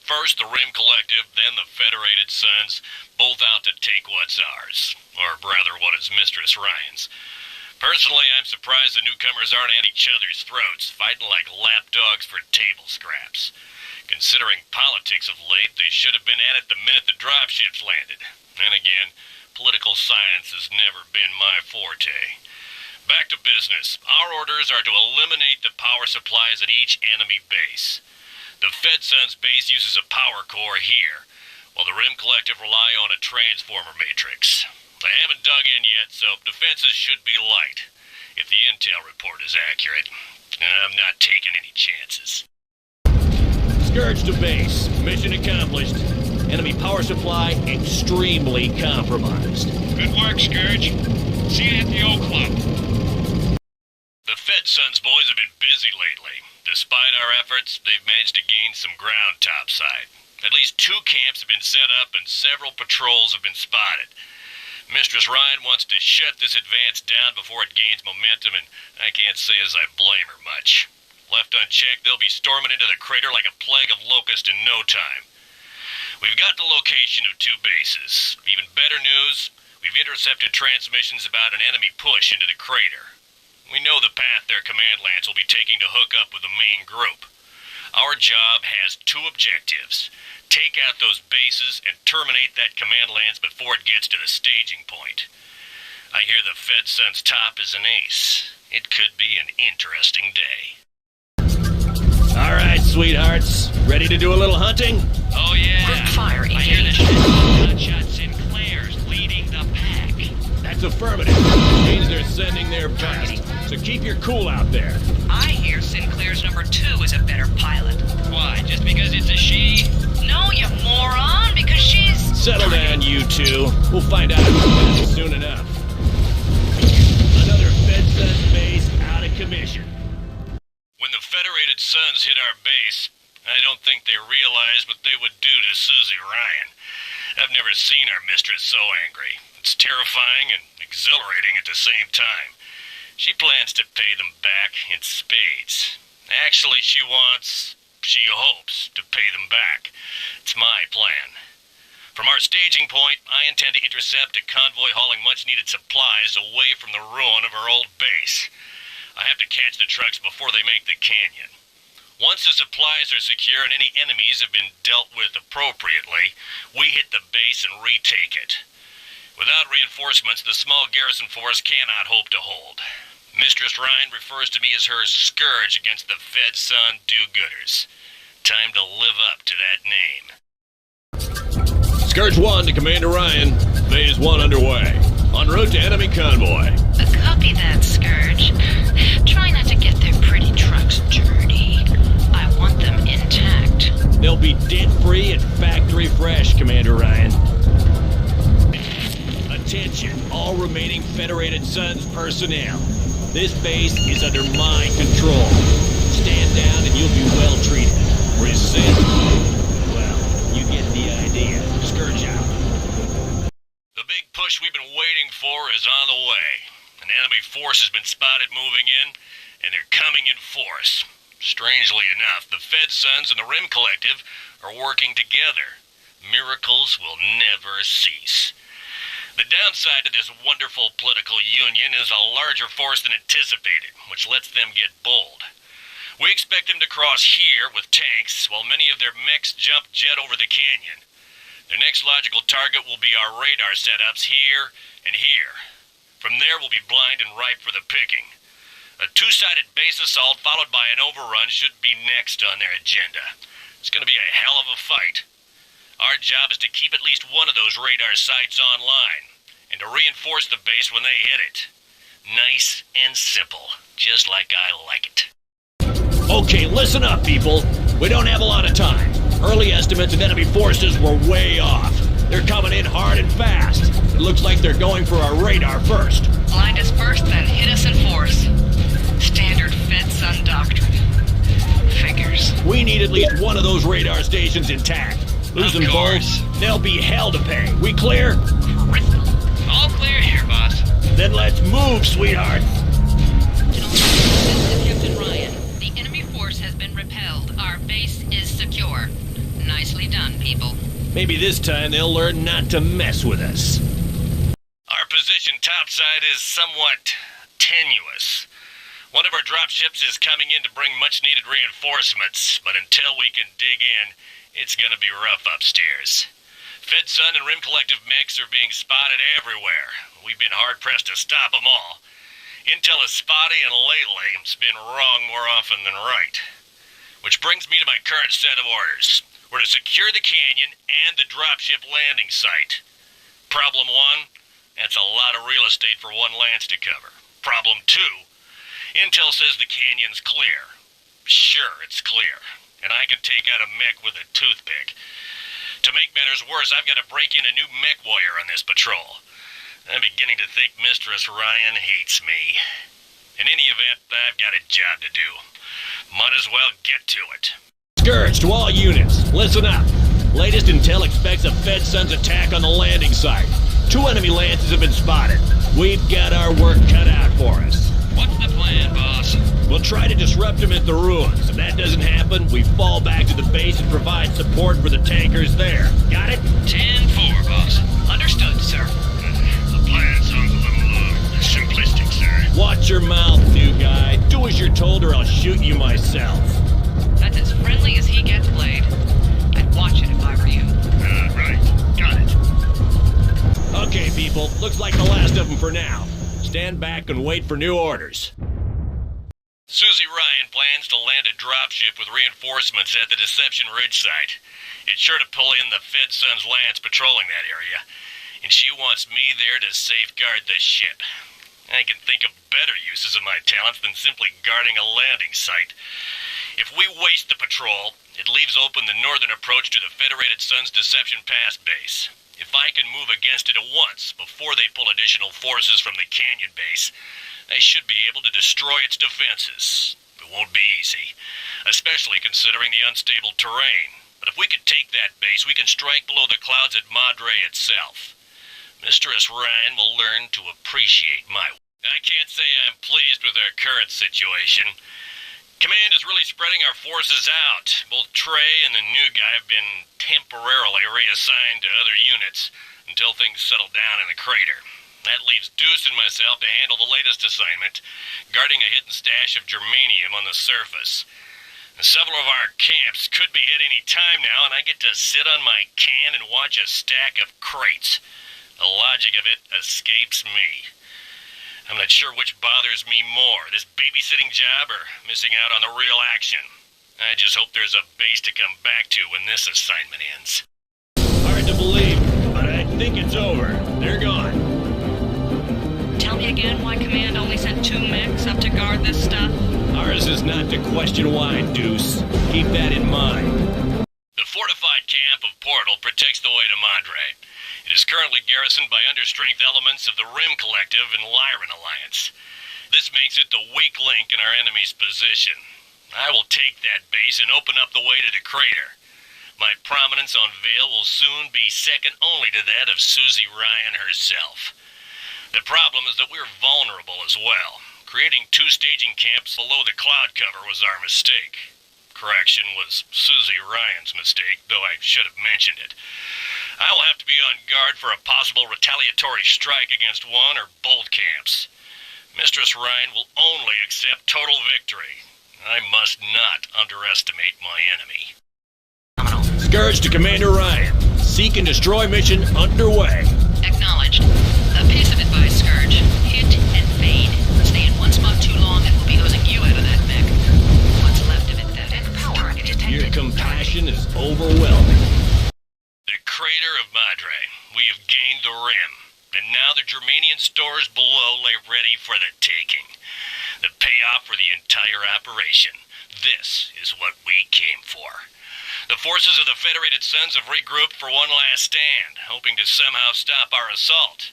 First the Rim Collective, then the Federated Sons, both out to take what's ours. Or rather, what is Mistress Ryan's. Personally, I'm surprised the newcomers aren't at each other's throats, fighting like lapdogs for table scraps. Considering politics of late, they should have been at it the minute the dropships landed. And again, political science has never been my forte. Back to business. Our orders are to eliminate the power supplies at each enemy base. The FedSun's base uses a power core here, while the Rim Collective rely on a transformer matrix. I haven't dug in yet, so defenses should be light. If the intel report is accurate, I'm not taking any chances. Scourge to base. Mission accomplished. Enemy power supply extremely compromised. Good work, Scourge. See you at the O Club. The FedSun's boys have been busy lately. Despite our efforts, they've managed to gain some ground topside. At least 2 camps have been set up and several patrols have been spotted. Mistress Ryan wants to shut this advance down before it gains momentum, and I can't say as I blame her much. Left unchecked, they'll be storming into the crater like a plague of locusts in no time. We've got the location of 2 bases. Even better news, we've intercepted transmissions about an enemy push into the crater. We know the path their command lance will be taking to hook up with the main group. Our job has 2 objectives. Take out those bases and terminate that command lance before it gets to the staging point. I hear the FedSun's top is an ace. It could be an interesting day. All right, sweethearts. Ready to do a little hunting? Oh yeah. Quick fire I hear the Gunshot Sinclair's leading the pack. That's affirmative. Means they're sending their best. So keep your cool out there. I hear Sinclair's number 2 is a better pilot. Why, just because it's a she? No, you moron, because she's... Settle down, you 2. We'll find out about it soon enough. Another FedSun's base out of commission. When the Federated Sons hit our base, I don't think they realized what they would do to Susie Ryan. I've never seen our mistress so angry. It's terrifying and exhilarating at the same time. She plans to pay them back in spades. Actually, she hopes to pay them back. It's my plan. From our staging point, I intend to intercept a convoy hauling much-needed supplies away from the ruin of our old base. I have to catch the trucks before they make the canyon. Once the supplies are secure and any enemies have been dealt with appropriately, we hit the base and retake it. Without reinforcements, the small garrison force cannot hope to hold. Mistress Ryan refers to me as her scourge against the FedSun do-gooders. Time to live up to that name. Scourge 1 to Commander Ryan. Phase 1 underway. En route to enemy convoy. Copy that, Scourge. Try not to get their pretty trucks dirty. I want them intact. They'll be debt-free and factory-fresh, Commander Ryan. Attention, all remaining Federated Sons personnel. This base is under my control. Stand down and you'll be well treated. Resist. Well, you get the idea. Scourge out. The big push we've been waiting for is on the way. An enemy force has been spotted moving in, and they're coming in force. Strangely enough, the FedSun's and the Rim Collective are working together. Miracles will never cease. The downside to this wonderful political union is a larger force than anticipated, which lets them get bold. We expect them to cross here with tanks, while many of their mechs jump jet over the canyon. Their next logical target will be our radar setups here and here. From there, we'll be blind and ripe for the picking. A 2-sided base assault followed by an overrun should be next on their agenda. It's going to be a hell of a fight. Our job is to keep at least one of those radar sites online, and to reinforce the base when they hit it. Nice and simple, just like I like it. Okay, listen up, people. We don't have a lot of time. Early estimates of enemy forces were way off. They're coming in hard and fast. It looks like they're going for our radar first. Blind us first, then hit us in force. Standard FedSun doctrine. Figures. We need at least one of those radar stations intact. Lose them both, they'll be hell to pay. We clear? Crystal. All clear here, boss. Then let's move, sweetheart. This is Captain Ryan. The enemy force has been repelled. Our base is secure. Nicely Nicely done, people. Maybe this time they'll learn not to mess with us. Our position topside is somewhat tenuous. One of our dropships is coming in to bring much-needed reinforcements, but until we can dig in, it's gonna be rough upstairs. FedSun and Rim Collective mechs are being spotted everywhere. We've been hard-pressed to stop them all. Intel is spotty, and lately it's been wrong more often than right. Which brings me to my current set of orders. We're to secure the canyon and the dropship landing site. Problem 1, that's a lot of real estate for one lance to cover. Problem 2, Intel says the canyon's clear. Sure, it's clear, and I can take out a mech with a toothpick. To make matters worse, I've got to break in a new Mechwarrior on this patrol. I'm beginning to think Mistress Ryan hates me. In any event, I've got a job to do. Might as well get to it. Scourge to all units, listen up. Latest intel expects a FedSun's attack on the landing site. 2 enemy lances have been spotted. We've got our work cut out for us. What's the plan, boss? We'll try to disrupt them at the ruins. If that doesn't happen, we fall back to the base and provide support for the tankers there. Got it? 10-4, boss. Understood, sir. The plan sounds a little, simplistic, sir. Watch your mouth, new guy. Do as you're told or I'll shoot you myself. That's as friendly as he gets, Blade. I'd watch it if I were you. Right. Got it. Okay, people. Looks like the last of them for now. Stand back and wait for new orders. Susie Ryan plans to land a dropship with reinforcements at the Deception Ridge site. It's sure to pull in the FedSun's lance patrolling that area, and she wants me there to safeguard the ship. I can think of better uses of my talents than simply guarding a landing site. If we waste the patrol, it leaves open the northern approach to the Federated Sun's Deception Pass base. If I can move against it at once, before they pull additional forces from the canyon base, they should be able to destroy its defenses. It won't be easy, especially considering the unstable terrain. But if we could take that base, we can strike below the clouds at Madre itself. Mistress Ryan will learn to appreciate my work. I can't say I'm pleased with our current situation. Command is really spreading our forces out. Both Trey and the new guy have been temporarily reassigned to other units until things settle down in the crater. That leaves Deuce and myself to handle the latest assignment, guarding a hidden stash of germanium on the surface. Several of our camps could be hit any time now, and I get to sit on my can and watch a stack of crates. The logic of it escapes me. I'm not sure which bothers me more, this babysitting job or missing out on the real action. I just hope there's a base to come back to when this assignment ends. Hard to believe, but I think it's over. They're gone. Tell me again why Command only sent 2 mechs up to guard this stuff? Ours is not to question why, Deuce. Keep that in mind. The fortified camp of Portal protects the way to Madre. It is currently garrisoned by understrength elements of the Rim Collective and Lyran Alliance. This makes it the weak link in our enemy's position. I will take that base and open up the way to the crater. My prominence on Vale will soon be second only to that of Susie Ryan herself. The problem is that we're vulnerable as well. Creating 2 staging camps below the cloud cover was our mistake. Correction, was Susie Ryan's mistake, though I should have mentioned it. I will have to be on guard for a possible retaliatory strike against one or both camps. Mistress Ryan will only accept total victory. I must not underestimate my enemy. Scourge to Commander Ryan. Seek and destroy mission underway. Acknowledged. A piece of advice, Scourge. Hit and fade. Stay in one spot too long and we'll be hosing you out of that mech. What's left of it, that power detected. Your compassion is overwhelming. The crater of Madre. We have gained the rim, and now the Germanian stores below lay ready for the taking. The payoff for the entire operation. This is what we came for. The forces of the Federated Suns have regrouped for one last stand, hoping to somehow stop our assault.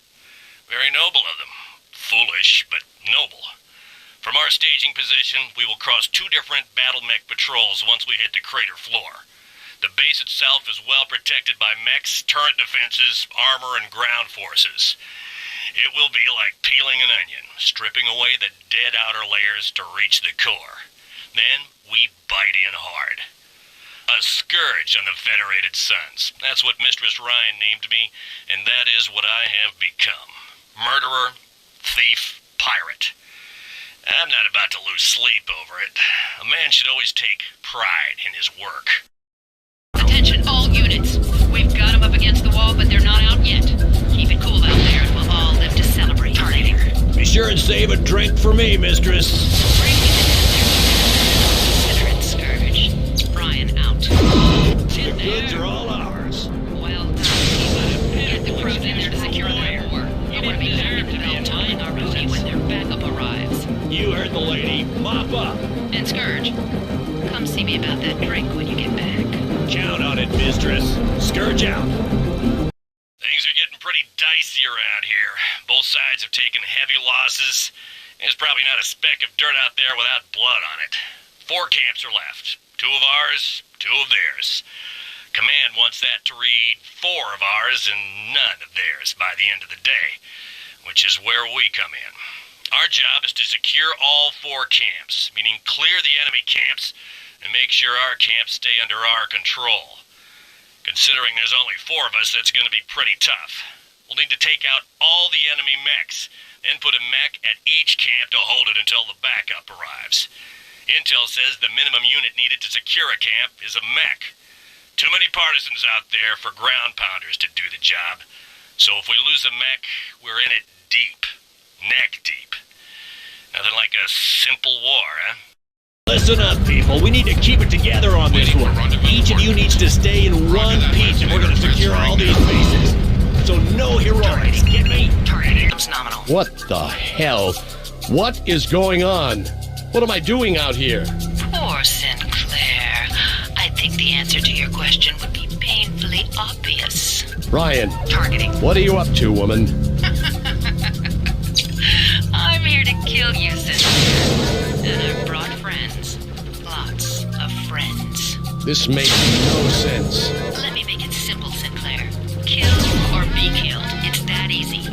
Very noble of them. Foolish, but noble. From our staging position, we will cross 2 different battle mech patrols once we hit the crater floor. The base itself is well protected by mechs, turret defenses, armor, and ground forces. It will be like peeling an onion, stripping away the dead outer layers to reach the core. Then we bite in hard. A scourge on the Federated Suns. That's what Mistress Ryan named me, and that is what I have become. Murderer, thief, pirate. I'm not about to lose sleep over it. A man should always take pride in his work. Attention, all units. We've got them up against the wall, but they're not out yet. Keep it cool out there, and we'll all live to celebrate. Targeting. Be sure and save a drink for me, mistress. Consider it Scourge. Ryan out. The goods are all ours. Well done. Get the crews in there to secure that war. I want to be back at the bell tying our booty when their backup arrives. You heard the lady. Mop up. And Scourge, come see me about that drink when you get back. Count on it, mistress. Scourge out. Things are getting pretty dicey around here. Both sides have taken heavy losses. There's probably not a speck of dirt out there without blood on it. 4 camps are left. 2 of ours, 2 of theirs. Command wants that to read 4 of ours and none of theirs by the end of the day, which is where we come in. Our job is to secure all 4 camps, meaning clear the enemy camps and make sure our camps stay under our control. Considering there's only 4 of us, that's going to be pretty tough. We'll need to take out all the enemy mechs, then put a mech at each camp to hold it until the backup arrives. Intel says the minimum unit needed to secure a camp is a mech. Too many partisans out there for ground pounders to do the job. So if we lose a mech, we're in it deep. Neck deep. Nothing like a simple war, huh? Listen up, people. We need to keep it together on this one. Each of you needs to stay in one piece if we're going to secure all these bases. So no heroics, get me? Targeting comes nominal. What the hell? What is going on? What am I doing out here? Poor Sinclair. I think the answer to your question would be painfully obvious. Ryan, Targeting. what are you up to, woman? I'm here to kill you, Sinclair. And I've brought friends. Lots of friends. This makes no sense. Let me make it simple, Sinclair. Kill or be killed. It's that easy.